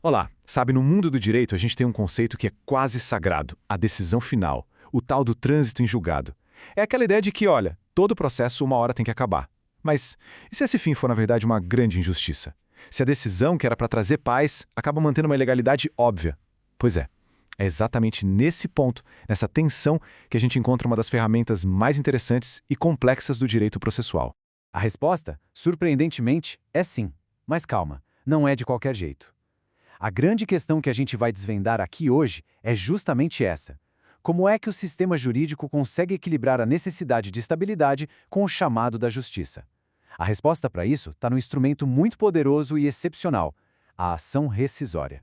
Olá, sabe, no mundo do direito a gente tem um conceito que é quase sagrado, a decisão final, o tal do trânsito em julgado. É aquela ideia de que, olha, todo processo uma hora tem que acabar. Mas e se esse fim for, na verdade, uma grande injustiça? Se a decisão que era para trazer paz acaba mantendo uma ilegalidade óbvia? Pois é exatamente nesse ponto, nessa tensão, que a gente encontra uma das ferramentas mais interessantes e complexas do direito processual. A resposta, surpreendentemente, é sim. Mas calma, não é de qualquer jeito. A grande questão que a gente vai desvendar aqui hoje é justamente essa. Como é que o sistema jurídico consegue equilibrar a necessidade de estabilidade com o chamado da justiça? A resposta para isso está num instrumento muito poderoso e excepcional, a ação rescisória.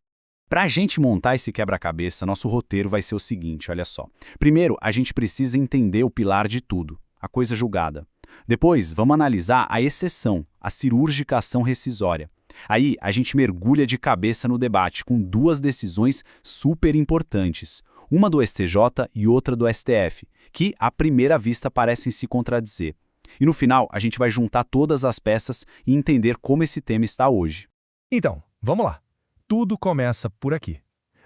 Para a gente montar esse quebra-cabeça, nosso roteiro vai ser o seguinte, olha só. Primeiro, a gente precisa entender o pilar de tudo, a coisa julgada. Depois, vamos analisar a exceção, a cirúrgica ação rescisória. Aí, a gente mergulha de cabeça no debate com duas decisões super importantes, uma do STJ e outra do STF, que, à primeira vista, parecem se contradizer. E no final, a gente vai juntar todas as peças e entender como esse tema está hoje. Então, vamos lá. Tudo começa por aqui.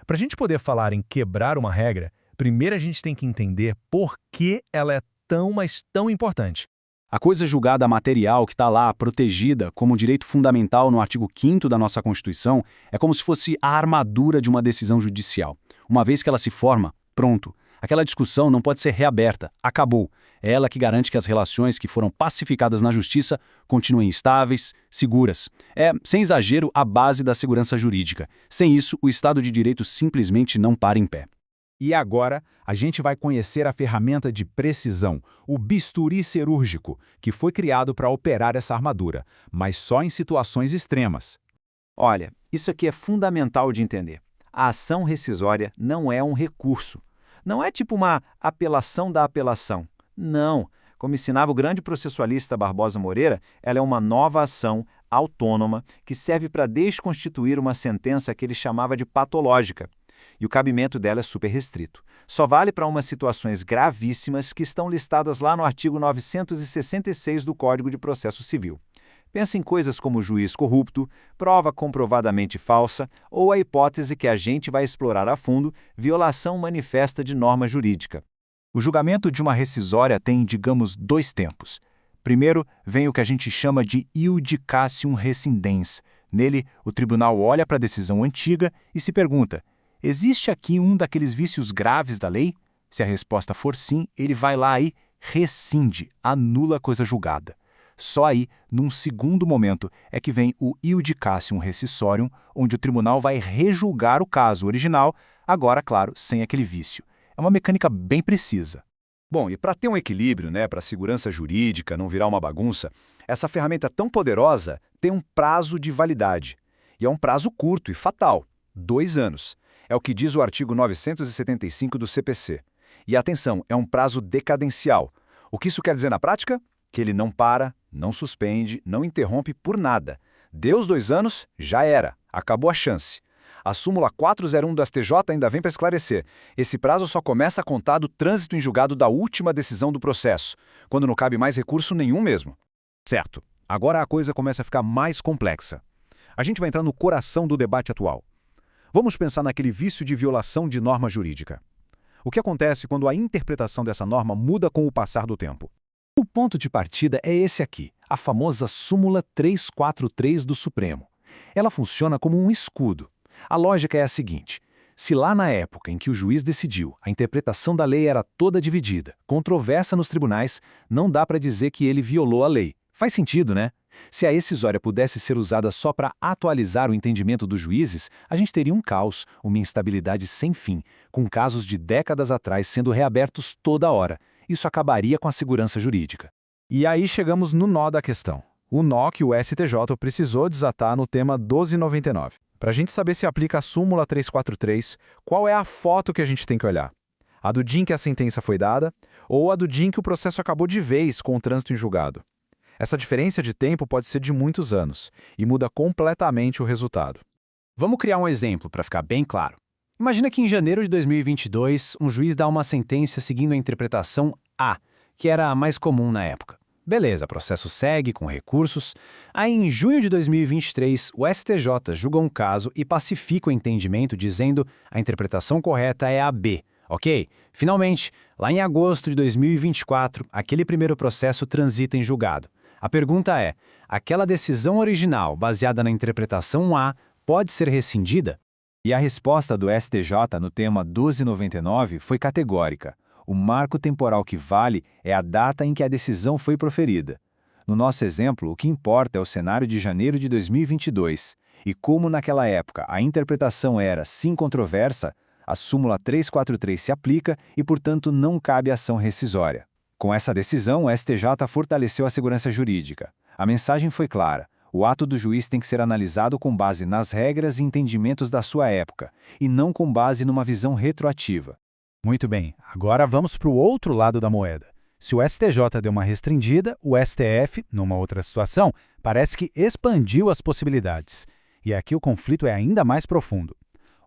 Para a gente poder falar em quebrar uma regra, primeiro a gente tem que entender por que ela é tão, mas tão importante. A coisa julgada material que está lá, protegida como direito fundamental no artigo 5º da nossa Constituição, é como se fosse a armadura de uma decisão judicial. Uma vez que ela se forma, pronto. Aquela discussão não pode ser reaberta, acabou. É ela que garante que as relações que foram pacificadas na justiça continuem estáveis, seguras. É, sem exagero, a base da segurança jurídica. Sem isso, o Estado de Direito simplesmente não para em pé. E agora, a gente vai conhecer a ferramenta de precisão, o bisturi cirúrgico, que foi criado para operar essa armadura, mas só em situações extremas. Olha, isso aqui é fundamental de entender. A ação rescisória não é um recurso. Não é tipo uma apelação da apelação. Não. Como ensinava o grande processualista Barbosa Moreira, ela é uma nova ação autônoma que serve para desconstituir uma sentença que ele chamava de patológica. E o cabimento dela é super restrito. Só vale para umas situações gravíssimas que estão listadas lá no artigo 966 do Código de Processo Civil. Pensa em coisas como juiz corrupto, prova comprovadamente falsa ou a hipótese que a gente vai explorar a fundo, violação manifesta de norma jurídica. O julgamento de uma rescisória tem, digamos, dois tempos. Primeiro, vem o que a gente chama de iudicatium rescindens. Nele, o tribunal olha para a decisão antiga e se pergunta: existe aqui um daqueles vícios graves da lei? Se a resposta for sim, ele vai lá e rescinde, anula a coisa julgada. Só aí, num segundo momento, é que vem o iudicatium rescisorium, onde o tribunal vai rejulgar o caso original, agora, claro, sem aquele vício. É uma mecânica bem precisa. Bom, e para ter um equilíbrio, para a segurança jurídica não virar uma bagunça, essa ferramenta tão poderosa tem um prazo de validade. E é um prazo curto e fatal, 2 anos. É o que diz o artigo 975 do CPC. E atenção, é um prazo decadencial. O que isso quer dizer na prática? Que ele não para, não suspende, não interrompe por nada. Deu os 2 anos, já era, acabou a chance. A súmula 401 do STJ ainda vem para esclarecer. Esse prazo só começa a contar do trânsito em julgado da última decisão do processo, quando não cabe mais recurso nenhum mesmo. Certo, agora a coisa começa a ficar mais complexa. A gente vai entrar no coração do debate atual. Vamos pensar naquele vício de violação de norma jurídica. O que acontece quando a interpretação dessa norma muda com o passar do tempo? O ponto de partida é esse aqui, a famosa súmula 343 do Supremo. Ela funciona como um escudo. A lógica é a seguinte: se lá na época em que o juiz decidiu, a interpretação da lei era toda dividida, controversa nos tribunais, não dá para dizer que ele violou a lei. Faz sentido, né? Se a rescisória pudesse ser usada só para atualizar o entendimento dos juízes, a gente teria um caos, uma instabilidade sem fim, com casos de décadas atrás sendo reabertos toda hora. Isso acabaria com a segurança jurídica. E aí chegamos no nó da questão. O nó que o STJ precisou desatar no tema 1299. Para a gente saber se aplica a súmula 343, qual é a foto que a gente tem que olhar? A do dia em que a sentença foi dada ou a do dia em que o processo acabou de vez com o trânsito em julgado? Essa diferença de tempo pode ser de muitos anos e muda completamente o resultado. Vamos criar um exemplo para ficar bem claro. Imagina que em janeiro de 2022, um juiz dá uma sentença seguindo a interpretação A, que era a mais comum na época. Beleza, processo segue com recursos. Aí, em junho de 2023, o STJ julga um caso e pacifica o entendimento dizendo a interpretação correta é a B, ok? Finalmente, lá em agosto de 2024, aquele primeiro processo transita em julgado. A pergunta é, aquela decisão original baseada na interpretação A pode ser rescindida? E a resposta do STJ no tema 1299 foi categórica. O marco temporal que vale é a data em que a decisão foi proferida. No nosso exemplo, o que importa é o cenário de janeiro de 2022. E como naquela época a interpretação era sim controversa, a súmula 343 se aplica e, portanto, não cabe ação rescisória. Com essa decisão, o STJ fortaleceu a segurança jurídica. A mensagem foi clara. O ato do juiz tem que ser analisado com base nas regras e entendimentos da sua época, e não com base numa visão retroativa. Muito bem, agora vamos para o outro lado da moeda. Se o STJ deu uma restringida, o STF, numa outra situação, parece que expandiu as possibilidades. E aqui o conflito é ainda mais profundo.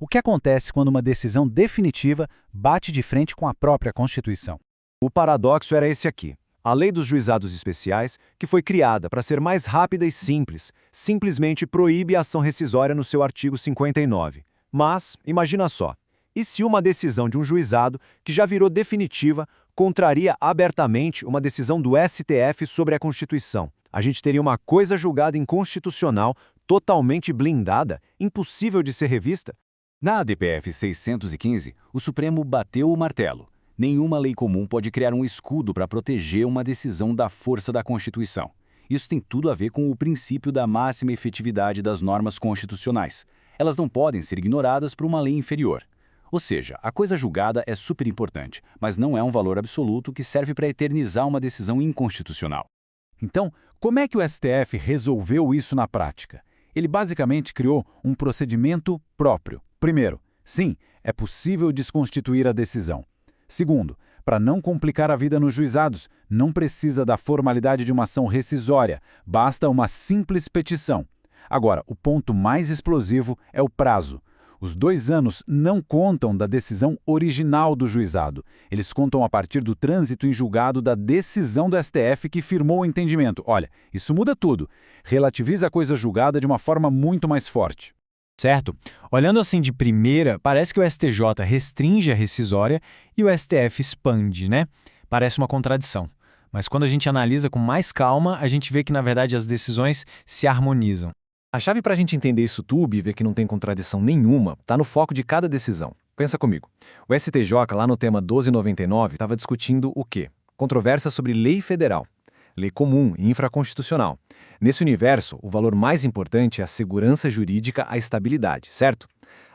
O que acontece quando uma decisão definitiva bate de frente com a própria Constituição? O paradoxo era esse aqui. A Lei dos Juizados Especiais, que foi criada para ser mais rápida e simples, simplesmente proíbe a ação rescisória no seu artigo 59. Mas, imagina só, e se uma decisão de um juizado, que já virou definitiva, contraria abertamente uma decisão do STF sobre a Constituição? A gente teria uma coisa julgada inconstitucional, totalmente blindada, impossível de ser revista? Na ADPF 615, o Supremo bateu o martelo. Nenhuma lei comum pode criar um escudo para proteger uma decisão da força da Constituição. Isso tem tudo a ver com o princípio da máxima efetividade das normas constitucionais. Elas não podem ser ignoradas por uma lei inferior. Ou seja, a coisa julgada é super importante, mas não é um valor absoluto que serve para eternizar uma decisão inconstitucional. Então, como é que o STF resolveu isso na prática? Ele basicamente criou um procedimento próprio. Primeiro, sim, é possível desconstituir a decisão. Segundo, para não complicar a vida nos juizados, não precisa da formalidade de uma ação rescisória, basta uma simples petição. Agora, o ponto mais explosivo é o prazo. Os 2 anos não contam da decisão original do juizado. Eles contam a partir do trânsito em julgado da decisão do STF que firmou o entendimento. Olha, isso muda tudo. Relativiza a coisa julgada de uma forma muito mais forte. Certo? Olhando assim de primeira, parece que o STJ restringe a rescisória e o STF expande, né? Parece uma contradição. Mas quando a gente analisa com mais calma, a gente vê que, na verdade, as decisões se harmonizam. A chave para a gente entender isso tudo e ver que não tem contradição nenhuma está no foco de cada decisão. Pensa comigo. O STJ, lá no tema 1299, estava discutindo o quê? Controvérsia sobre lei federal, lei comum e infraconstitucional. Nesse universo, o valor mais importante é a segurança jurídica, a estabilidade, certo?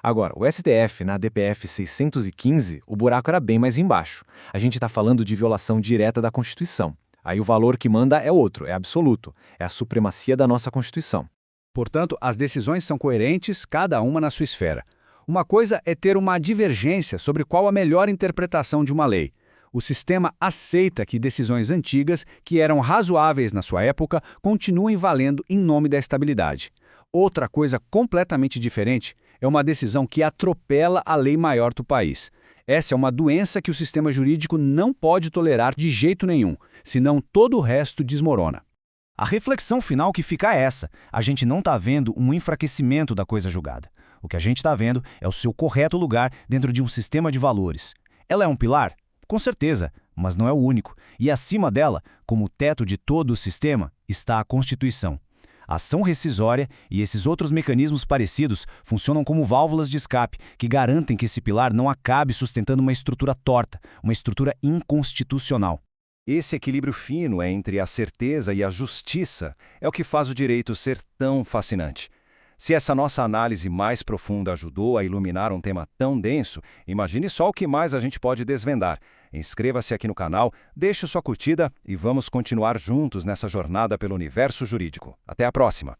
Agora, o STF, na ADPF 615, o buraco era bem mais embaixo. A gente está falando de violação direta da Constituição. Aí o valor que manda é outro, é absoluto. É a supremacia da nossa Constituição. Portanto, as decisões são coerentes, cada uma na sua esfera. Uma coisa é ter uma divergência sobre qual a melhor interpretação de uma lei. O sistema aceita que decisões antigas, que eram razoáveis na sua época, continuem valendo em nome da estabilidade. Outra coisa completamente diferente é uma decisão que atropela a lei maior do país. Essa é uma doença que o sistema jurídico não pode tolerar de jeito nenhum, senão todo o resto desmorona. A reflexão final que fica é essa. A gente não está vendo um enfraquecimento da coisa julgada. O que a gente está vendo é o seu correto lugar dentro de um sistema de valores. Ela é um pilar? Com certeza, mas não é o único. E acima dela, como teto de todo o sistema, está a Constituição. A ação rescisória e esses outros mecanismos parecidos funcionam como válvulas de escape que garantem que esse pilar não acabe sustentando uma estrutura torta, uma estrutura inconstitucional. Esse equilíbrio fino entre a certeza e a justiça é o que faz o direito ser tão fascinante. Se essa nossa análise mais profunda ajudou a iluminar um tema tão denso, imagine só o que mais a gente pode desvendar. Inscreva-se aqui no canal, deixe sua curtida e vamos continuar juntos nessa jornada pelo universo jurídico. Até a próxima!